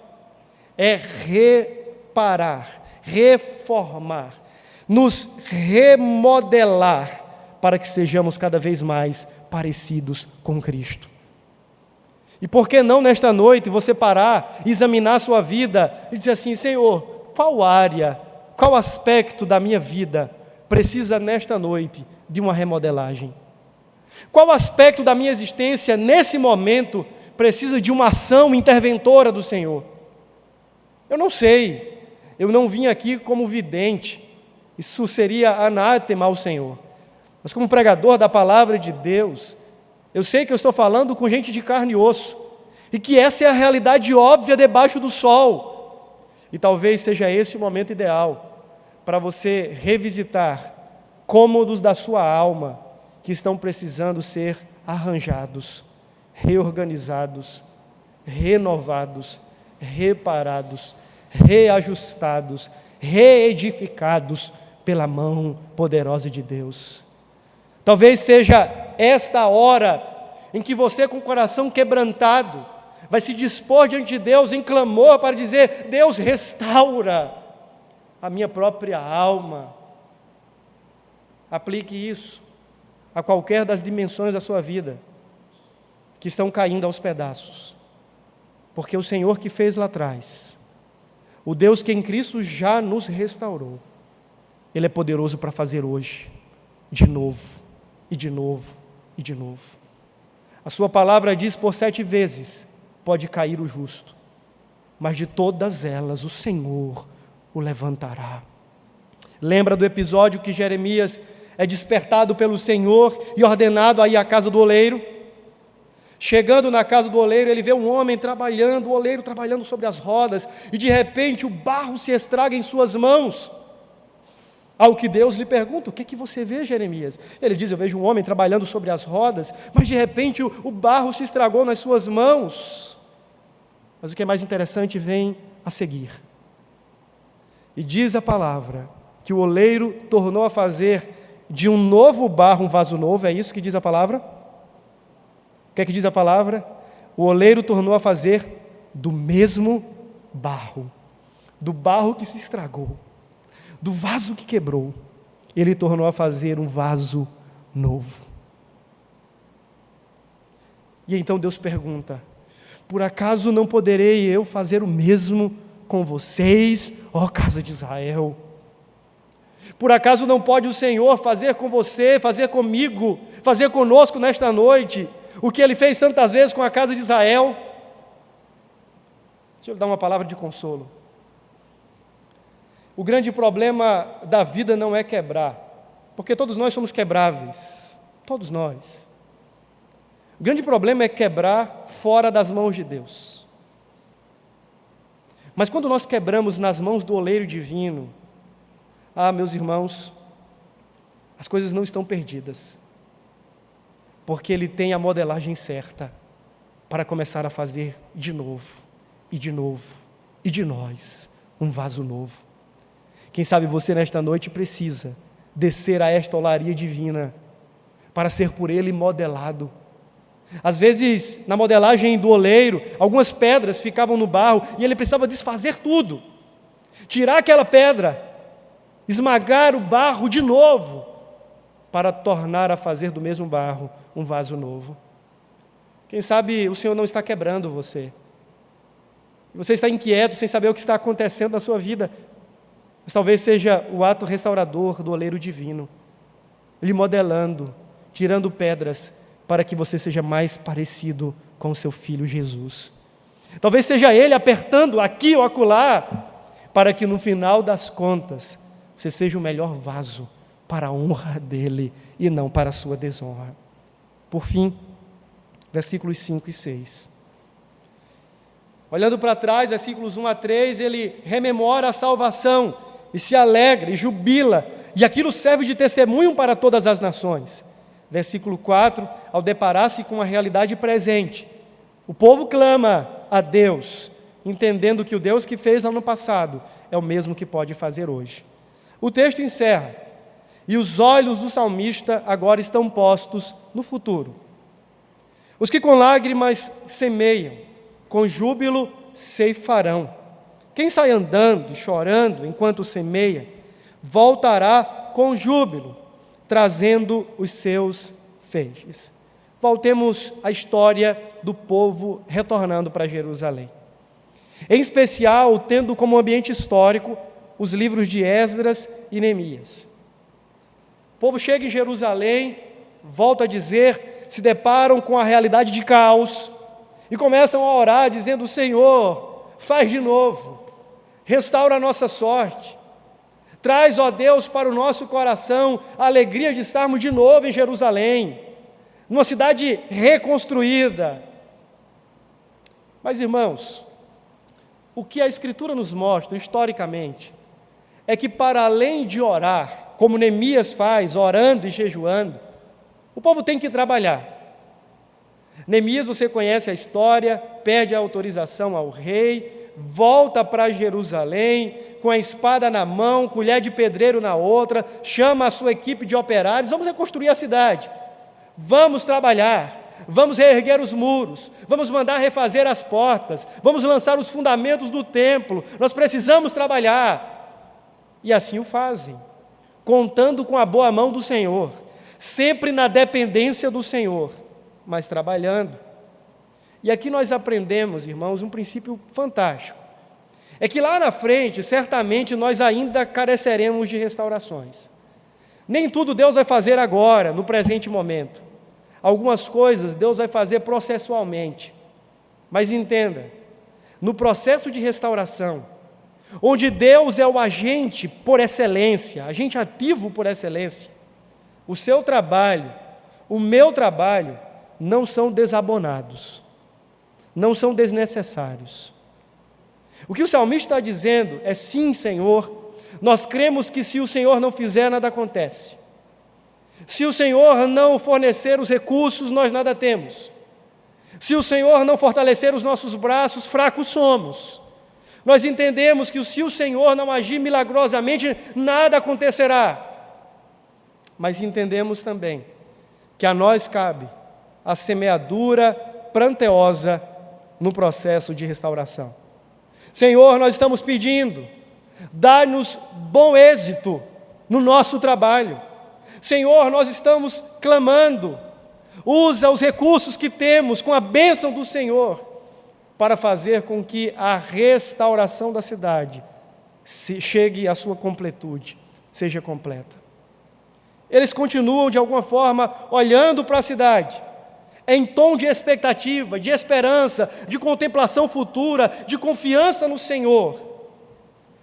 é reparar, reformar, nos remodelar para que sejamos cada vez mais parecidos com Cristo. E por que não nesta noite você parar, examinar a sua vida e dizer assim, Senhor, qual área, qual aspecto da minha vida precisa nesta noite de uma remodelagem? Qual aspecto da minha existência nesse momento precisa de uma ação interventora do Senhor? Eu não sei, eu não vim aqui como vidente, isso seria anátema ao Senhor, mas como pregador da palavra de Deus, eu sei que eu estou falando com gente de carne e osso, e que essa é a realidade óbvia debaixo do sol, e talvez seja esse o momento ideal para você revisitar cômodos da sua alma que estão precisando ser arranjados, reorganizados, renovados, reparados, reajustados, reedificados pela mão poderosa de Deus. Talvez seja esta hora em que você, com o coração quebrantado, vai se dispor diante de Deus em clamor para dizer, Deus, restaura a minha própria alma. Aplique isso a qualquer das dimensões da sua vida que estão caindo aos pedaços, porque o Senhor que fez lá atrás, o Deus que em Cristo já nos restaurou, Ele é poderoso para fazer hoje, de novo, e de novo, e de novo. A sua palavra diz, por 7 vezes pode cair o justo, mas de todas elas o Senhor o levantará. Lembra do episódio que Jeremias é despertado pelo Senhor e ordenado a ir à casa do oleiro? Chegando na casa do oleiro, ele vê um homem trabalhando, o oleiro trabalhando sobre as rodas, e de repente o barro se estraga em suas mãos. Ao que Deus lhe pergunta: o que você vê, Jeremias? Ele diz: eu vejo um homem trabalhando sobre as rodas, mas de repente o barro se estragou nas suas mãos. Mas o que é mais interessante vem a seguir. E diz a palavra que o oleiro tornou a fazer de um novo barro um vaso novo. É isso que diz a palavra? O que é que diz a palavra? O oleiro tornou a fazer do mesmo barro, do barro que se estragou, do vaso que quebrou, ele tornou a fazer um vaso novo. E então Deus pergunta: por acaso não poderei eu fazer o mesmo com vocês, ó casa de Israel? Por acaso não pode o Senhor fazer com você, fazer comigo, fazer conosco nesta noite, o que Ele fez tantas vezes com a casa de Israel? Deixa eu lhe dar uma palavra de consolo. O grande problema da vida não é quebrar, porque todos nós somos quebráveis, todos nós. O grande problema é quebrar fora das mãos de Deus. Mas quando nós quebramos nas mãos do oleiro divino, meus irmãos, as coisas não estão perdidas, porque Ele tem a modelagem certa para começar a fazer de novo, e de novo, e de nós, um vaso novo. Quem sabe você nesta noite precisa descer a esta olaria divina para ser por Ele modelado. Às vezes, na modelagem do oleiro, algumas pedras ficavam no barro e ele precisava desfazer tudo, tirar aquela pedra, esmagar o barro de novo, para tornar a fazer do mesmo barro um vaso novo. Quem sabe o Senhor não está quebrando você. Você está inquieto, sem saber o que está acontecendo na sua vida. Mas talvez seja o ato restaurador do oleiro divino, Ele modelando, tirando pedras, para que você seja mais parecido com o seu Filho Jesus. Talvez seja Ele apertando aqui ou acolá, para que no final das contas, você seja o melhor vaso para a honra dEle e não para a sua desonra. Por fim, versículos 5 e 6. Olhando para trás, versículos 1 a 3, ele rememora a salvação e se alegra e jubila, e aquilo serve de testemunho para todas as nações. Versículo 4, ao deparar-se com a realidade presente, o povo clama a Deus, entendendo que o Deus que fez lá no passado é o mesmo que pode fazer hoje. O texto encerra: e os olhos do salmista agora estão postos no futuro. Os que com lágrimas semeiam, com júbilo ceifarão. Quem sai andando e chorando enquanto semeia, voltará com júbilo, trazendo os seus feixes. Voltemos à história do povo retornando para Jerusalém. Em especial, tendo como ambiente histórico os livros de Esdras e Neemias. O povo chega em Jerusalém, volta a dizer, se deparam com a realidade de caos e começam a orar dizendo: Senhor, faz de novo, restaura a nossa sorte, traz, ó Deus, para o nosso coração a alegria de estarmos de novo em Jerusalém, numa cidade reconstruída. Mas, irmãos, o que a Escritura nos mostra historicamente é que, para além de orar, como Neemias faz, orando e jejuando, o povo tem que trabalhar. Neemias, você conhece a história, pede a autorização ao rei, volta para Jerusalém, com a espada na mão, colher de pedreiro na outra, chama a sua equipe de operários: vamos reconstruir a cidade, vamos trabalhar, vamos reerguer os muros, vamos mandar refazer as portas, vamos lançar os fundamentos do templo, nós precisamos trabalhar. E assim o fazem, contando com a boa mão do Senhor, sempre na dependência do Senhor, mas trabalhando. E aqui nós aprendemos, irmãos, um princípio fantástico. É que lá na frente, certamente, nós ainda careceremos de restaurações. Nem tudo Deus vai fazer agora, no presente momento. Algumas coisas Deus vai fazer processualmente. Mas entenda, no processo de restauração, onde Deus é o agente por excelência, agente ativo por excelência, o seu trabalho, o meu trabalho, não são desabonados, não são desnecessários. O que o salmista está dizendo é: sim, Senhor, Nós cremos que se o Senhor não fizer, nada acontece. Se o Senhor não fornecer os recursos, nós nada temos. Se o Senhor não fortalecer os nossos braços, fracos somos. Nós entendemos que se o Senhor não agir milagrosamente, nada acontecerá. Mas entendemos também que a nós cabe a semeadura pranteosa no processo de restauração. Senhor, nós estamos pedindo, dá-nos bom êxito no nosso trabalho. Senhor, nós estamos clamando, usa os recursos que temos com a bênção do Senhor para fazer com que a restauração da cidade chegue à sua completude, seja completa. Eles continuam, de alguma forma, olhando para a cidade, em tom de expectativa, de esperança, de contemplação futura, de confiança no Senhor,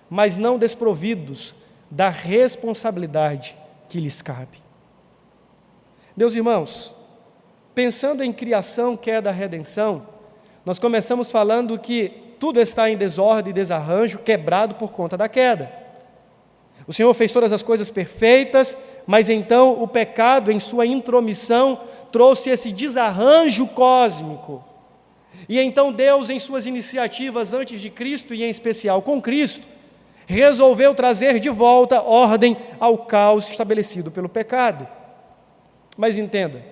mas não desprovidos da responsabilidade que lhes cabe. Meus irmãos, pensando em criação, queda, redenção, nós começamos falando que tudo está em desordem e desarranjo, quebrado por conta da queda. O Senhor fez todas as coisas perfeitas, mas então o pecado, em sua intromissão, trouxe esse desarranjo cósmico. E então Deus, em suas iniciativas antes de Cristo, e em especial com Cristo, resolveu trazer de volta ordem ao caos estabelecido pelo pecado. Mas entenda,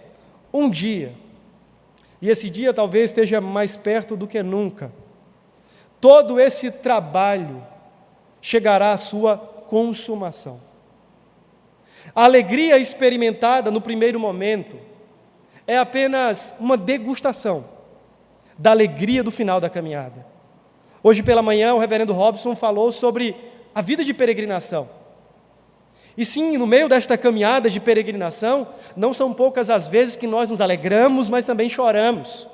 um dia, e esse dia talvez esteja mais perto do que nunca, todo esse trabalho chegará à sua consumação. A alegria experimentada no primeiro momento é apenas uma degustação da alegria do final da caminhada. Hoje pela manhã o reverendo Robson falou sobre a vida de peregrinação. E sim, no meio desta caminhada de peregrinação, não são poucas as vezes que nós nos alegramos, mas também choramos.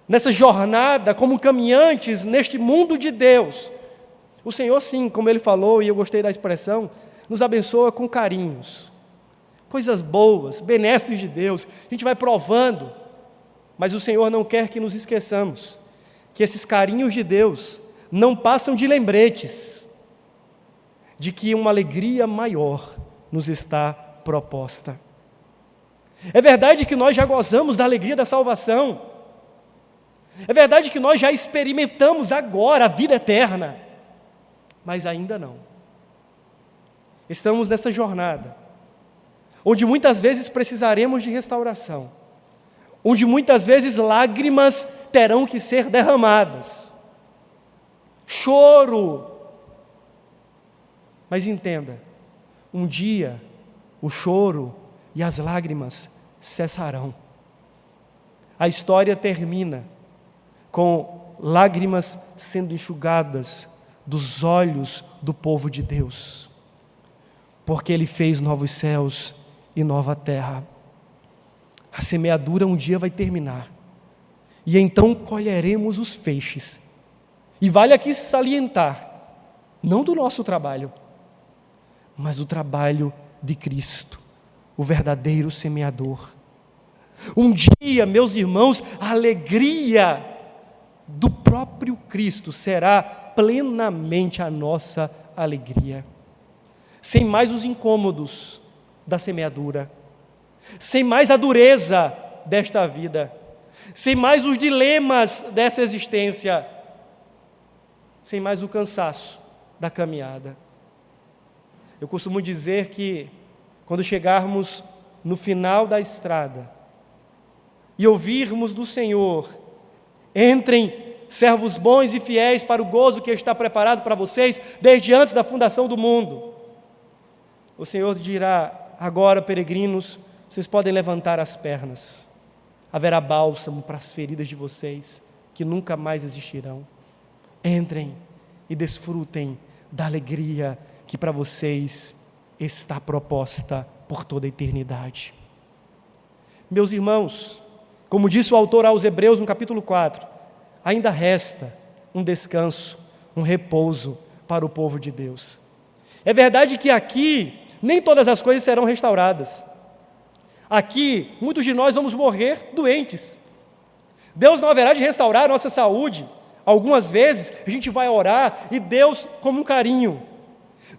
Nessa jornada, como caminhantes neste mundo de Deus, o Senhor, sim, como Ele falou, e eu gostei da expressão, nos abençoa com carinhos, coisas boas, benesses de Deus, a gente vai provando, mas o Senhor não quer que nos esqueçamos, que esses carinhos de Deus não passam de lembretes, de que uma alegria maior nos está proposta. É verdade que nós já gozamos da alegria da salvação, é verdade que nós já experimentamos agora a vida eterna, mas ainda não. Estamos nessa jornada, onde muitas vezes precisaremos de restauração, onde muitas vezes lágrimas terão que ser derramadas, choro. Mas entenda, um dia o choro e as lágrimas cessarão. A história termina com lágrimas sendo enxugadas dos olhos do povo de Deus, porque Ele fez novos céus e nova terra. A semeadura um dia vai terminar, e então colheremos os feixes. E vale aqui salientar, não do nosso trabalho, mas do trabalho de Cristo, o verdadeiro semeador. Um dia, meus irmãos, a alegria do próprio Cristo será plenamente a nossa alegria, sem mais os incômodos da semeadura, sem mais a dureza desta vida, sem mais os dilemas dessa existência, sem mais o cansaço da caminhada. Eu costumo dizer que, quando chegarmos no final da estrada e ouvirmos do Senhor, entrem servos bons e fiéis para o gozo que está preparado para vocês desde antes da fundação do mundo, o Senhor dirá: agora, peregrinos, vocês podem levantar as pernas, haverá bálsamo para as feridas de vocês, que nunca mais existirão. Entrem e desfrutem da alegria que para vocês está proposta por toda a eternidade. Meus irmãos, como disse o autor aos Hebreus no capítulo 4, ainda resta um descanso, um repouso para o povo de Deus. É verdade que aqui nem todas as coisas serão restauradas. Aqui, muitos de nós vamos morrer doentes. Deus não haverá de restaurar a nossa saúde. Algumas vezes a gente vai orar e Deus, como um carinho,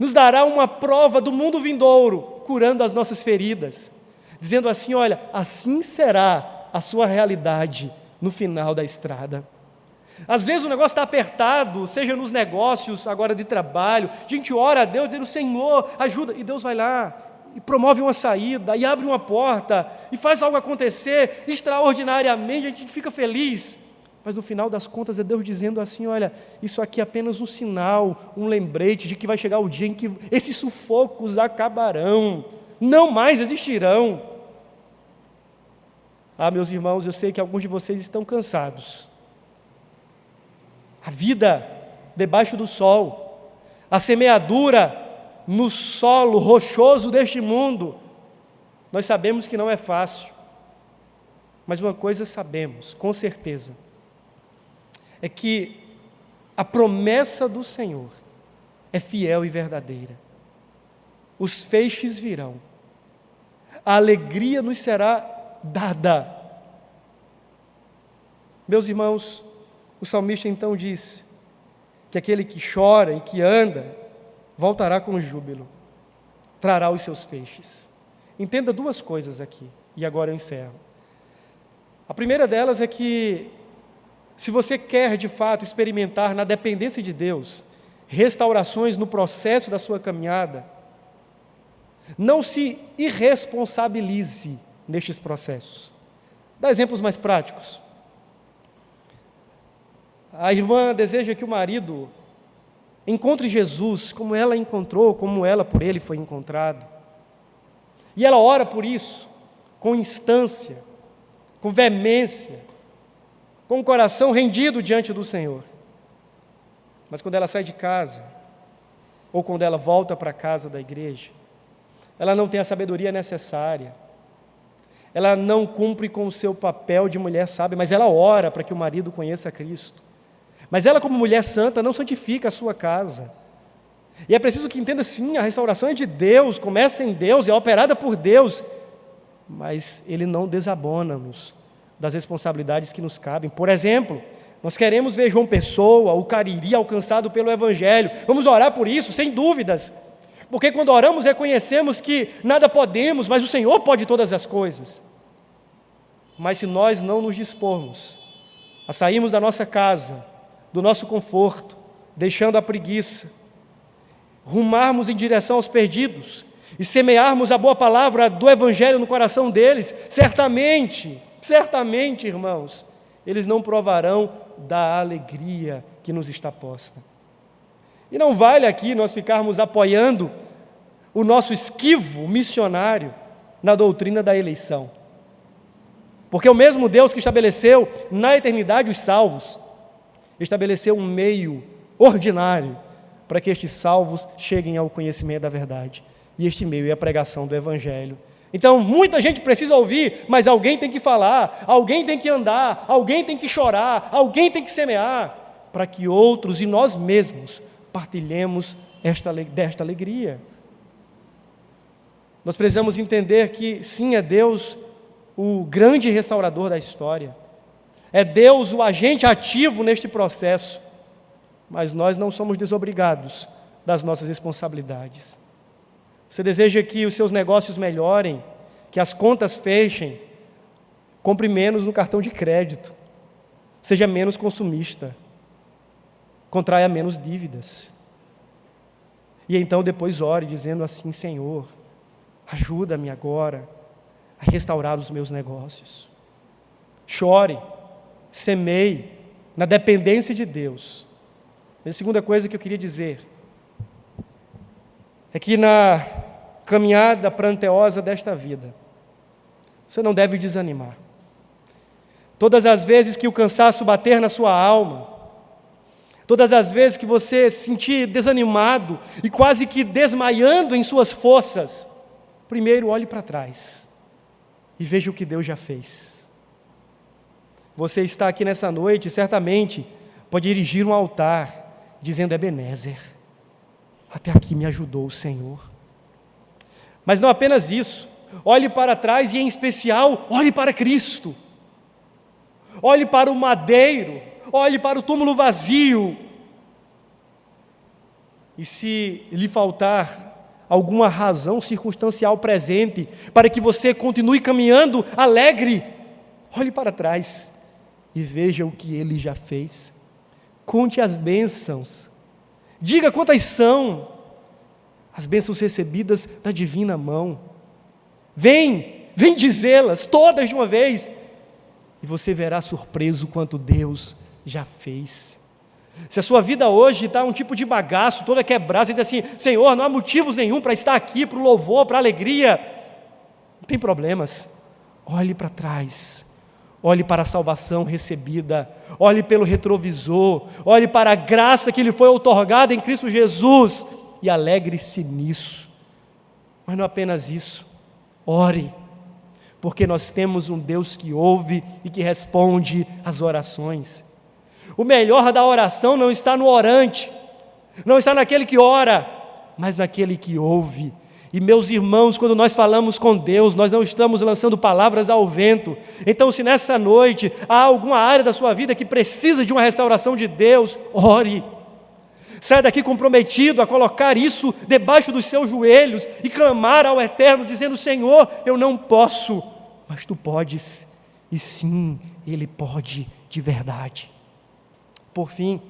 nos dará uma prova do mundo vindouro, curando as nossas feridas, dizendo assim: olha, assim será a sua realidade no final da estrada. Às vezes o negócio está apertado, seja nos negócios agora de trabalho, a gente ora a Deus dizendo: Senhor, ajuda, e Deus vai lá e promove uma saída, e abre uma porta, e faz algo acontecer extraordinariamente, a gente fica feliz. Mas no final das contas é Deus dizendo assim: olha, isso aqui é apenas um sinal, um lembrete de que vai chegar o dia em que esses sufocos acabarão, não mais existirão. Meus irmãos, eu sei que alguns de vocês estão cansados. A vida debaixo do sol, a semeadura no solo rochoso deste mundo, nós sabemos que não é fácil, mas uma coisa sabemos, com certeza, é que a promessa do Senhor é fiel e verdadeira. Os feixes virão, a alegria nos será dada. Meus irmãos, o salmista então diz que aquele que chora e que anda, voltará com júbilo, trará os seus feixes. Entenda duas coisas aqui, e agora eu encerro. A primeira delas é que, se você quer de fato experimentar na dependência de Deus, restaurações no processo da sua caminhada, não se irresponsabilize nestes processos. Dá exemplos mais práticos. A irmã deseja que o marido encontre Jesus como ela encontrou, como ela por ele foi encontrado. E ela ora por isso, com instância, com veemência, com o coração rendido diante do Senhor. Mas quando ela sai de casa, ou quando ela volta para a casa da igreja, ela não tem a sabedoria necessária, ela não cumpre com o seu papel de mulher sábia, mas ela ora para que o marido conheça Cristo. Mas ela, como mulher santa, não santifica a sua casa. E é preciso que entenda, sim, a restauração é de Deus, começa em Deus, é operada por Deus, mas Ele não desabona-nos das responsabilidades que nos cabem. Por exemplo, nós queremos ver João Pessoa, o Cariri, alcançado pelo Evangelho. Vamos orar por isso, sem dúvidas, porque quando oramos reconhecemos que nada podemos, mas o Senhor pode todas as coisas. Mas se nós não nos dispormos a sairmos da nossa casa, do nosso conforto, deixando a preguiça, rumarmos em direção aos perdidos e semearmos a boa palavra do Evangelho no coração deles, certamente, irmãos, eles não provarão da alegria que nos está posta. E não vale aqui nós ficarmos apoiando o nosso esquivo missionário na doutrina da eleição, porque o mesmo Deus que estabeleceu na eternidade os salvos, estabeleceu um meio ordinário para que estes salvos cheguem ao conhecimento da verdade. E este meio é a pregação do Evangelho. Então, muita gente precisa ouvir, mas alguém tem que falar, alguém tem que andar, alguém tem que chorar, alguém tem que semear, para que outros e nós mesmos partilhemos desta alegria. Nós precisamos entender que, sim, é Deus o grande restaurador da história. É Deus o agente ativo neste processo, mas nós não somos desobrigados das nossas responsabilidades. Você deseja que os seus negócios melhorem, que as contas fechem, compre menos no cartão de crédito, seja menos consumista, contraia menos dívidas. E então depois ore dizendo assim: Senhor, ajuda-me agora a restaurar os meus negócios. Chore, semeie na dependência de Deus. A segunda coisa que eu queria dizer é que na caminhada pranteosa desta vida, você não deve desanimar. Todas as vezes que o cansaço bater na sua alma, todas as vezes que você se sentir desanimado e quase que desmaiando em suas forças, primeiro olhe para trás e veja o que Deus já fez. Você está aqui nessa noite, certamente pode erigir um altar, dizendo: Ebenezer, até aqui me ajudou o Senhor. Mas não apenas isso, olhe para trás e, em especial, olhe para Cristo. Olhe para o madeiro, olhe para o túmulo vazio E se lhe faltar alguma razão circunstancial presente para que você continue caminhando alegre, olhe para trás e veja o que Ele já fez. Conte as bênçãos. Diga quantas são as bênçãos recebidas da divina mão. Vem dizê-las todas de uma vez, e você verá surpreso quanto Deus já fez. Se a sua vida hoje está um tipo de bagaço, toda quebrada, você diz assim: Senhor, não há motivos nenhum para estar aqui, para o louvor, para a alegria. Não tem problemas. Olhe para trás, olhe para a salvação recebida, olhe pelo retrovisor, olhe para a graça que lhe foi outorgada em Cristo Jesus e alegre-se nisso. Mas não apenas isso, ore, porque nós temos um Deus que ouve e que responde às orações. O melhor da oração não está no orante, não está naquele que ora, mas naquele que ouve. E meus irmãos, quando nós falamos com Deus, nós não estamos lançando palavras ao vento. Então, se nessa noite há alguma área da sua vida que precisa de uma restauração de Deus, ore. Saia daqui comprometido a colocar isso debaixo dos seus joelhos e clamar ao Eterno, dizendo: Senhor, eu não posso, mas Tu podes. E sim, Ele pode de verdade. Por fim,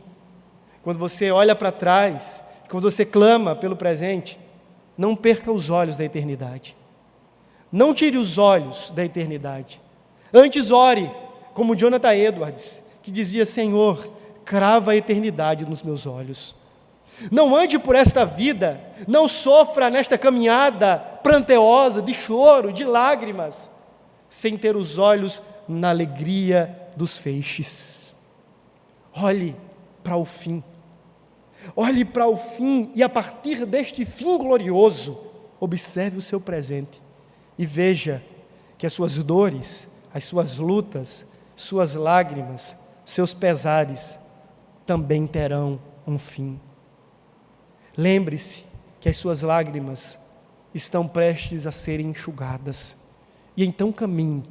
quando você olha para trás, quando você clama pelo presente, não perca os olhos da eternidade. Não tire os olhos da eternidade. Antes ore, como Jonathan Edwards, que dizia: Senhor, crava a eternidade nos meus olhos. Não ande por esta vida, não sofra nesta caminhada pranteosa, de choro, de lágrimas, sem ter os olhos na alegria dos feixes. Olhe para o fim. Olhe para o fim e a partir deste fim glorioso, observe o seu presente e veja que as suas dores, as suas lutas, suas lágrimas, seus pesares também terão um fim. Lembre-se que as suas lágrimas estão prestes a serem enxugadas e então caminhe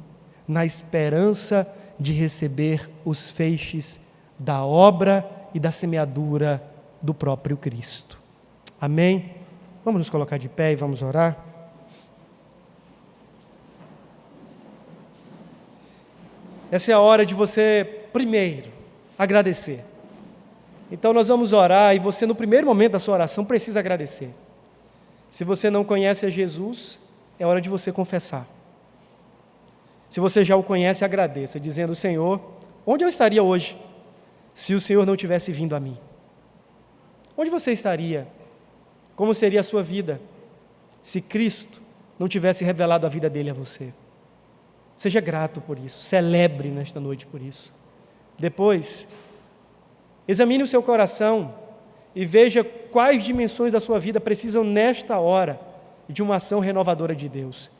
na esperança de receber os feixes da obra e da semeadura do próprio Cristo. Amém? Vamos nos colocar de pé e vamos orar. Essa é a hora de você, primeiro, agradecer. Então nós vamos orar e você, no primeiro momento da sua oração, precisa agradecer. Se você não conhece a Jesus, é hora de você confessar. Se você já o conhece, agradeça, dizendo: Senhor, onde eu estaria hoje se o Senhor não tivesse vindo a mim? Onde você estaria? Como seria a sua vida se Cristo não tivesse revelado a vida dele a você? Seja grato por isso, celebre nesta noite por isso. Depois, examine o seu coração e veja quais dimensões da sua vida precisam nesta hora de uma ação renovadora de Deus.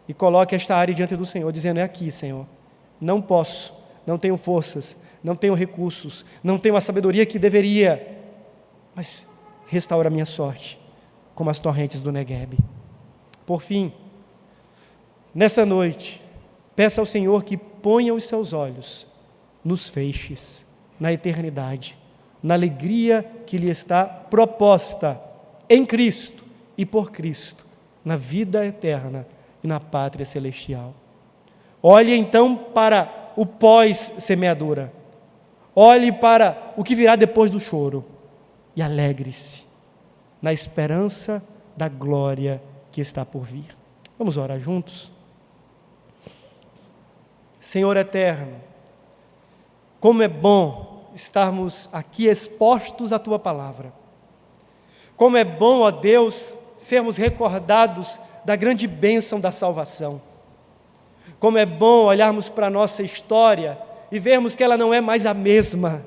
E coloque esta área diante do Senhor, dizendo: é aqui, Senhor, não posso, não tenho forças, não tenho recursos, não tenho a sabedoria que deveria, mas restaura a minha sorte, como as torrentes do Neguebe. Por fim, nesta noite, peça ao Senhor que ponha os seus olhos nos feixes, na eternidade, na alegria que lhe está proposta em Cristo e por Cristo, na vida eterna e na pátria celestial. Olhe então para o pós-semeadura, olhe para o que virá depois do choro e alegre-se na esperança da glória que está por vir. Vamos orar juntos? Senhor eterno, como é bom estarmos aqui expostos à Tua palavra. Como é bom, ó Deus, sermos recordados da grande bênção da salvação. Como é bom olharmos para a nossa história e vermos que ela não é mais a mesma,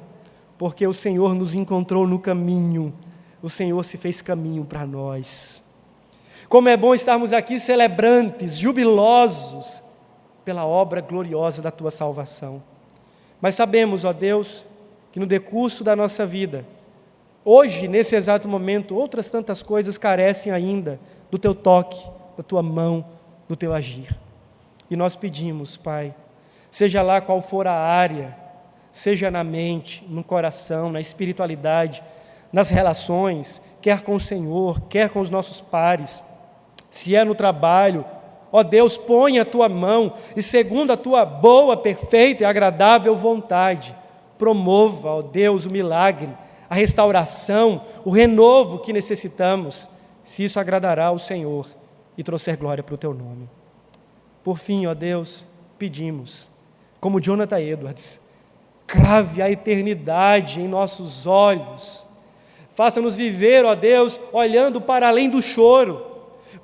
porque o Senhor nos encontrou no caminho, o Senhor se fez caminho para nós. Como é bom estarmos aqui celebrantes, jubilosos, pela obra gloriosa da Tua salvação. Mas sabemos, ó Deus, que no decurso da nossa vida, hoje, nesse exato momento, outras tantas coisas carecem ainda do Teu toque, da Tua mão, do Teu agir. E nós pedimos, Pai, seja lá qual for a área, seja na mente, no coração, na espiritualidade, nas relações, quer com o Senhor, quer com os nossos pares. Se é no trabalho, ó Deus, põe a tua mão e segundo a tua boa, perfeita e agradável vontade, promova, ó Deus, o milagre, a restauração, o renovo que necessitamos, se isso agradará ao Senhor e trouxer glória para o teu nome. Por fim, ó Deus, pedimos, como Jonathan Edwards, crave a eternidade em nossos olhos, faça-nos viver, ó Deus, olhando para além do choro,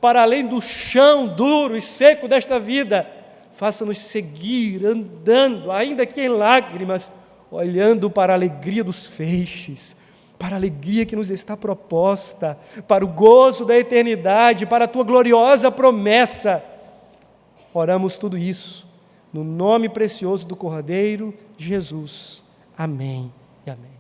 para além do chão duro e seco desta vida, faça-nos seguir andando, ainda que em lágrimas, olhando para a alegria dos feixes, para a alegria que nos está proposta, para o gozo da eternidade, para a tua gloriosa promessa. Oramos tudo isso no nome precioso do Cordeiro de Jesus. Amém e amém.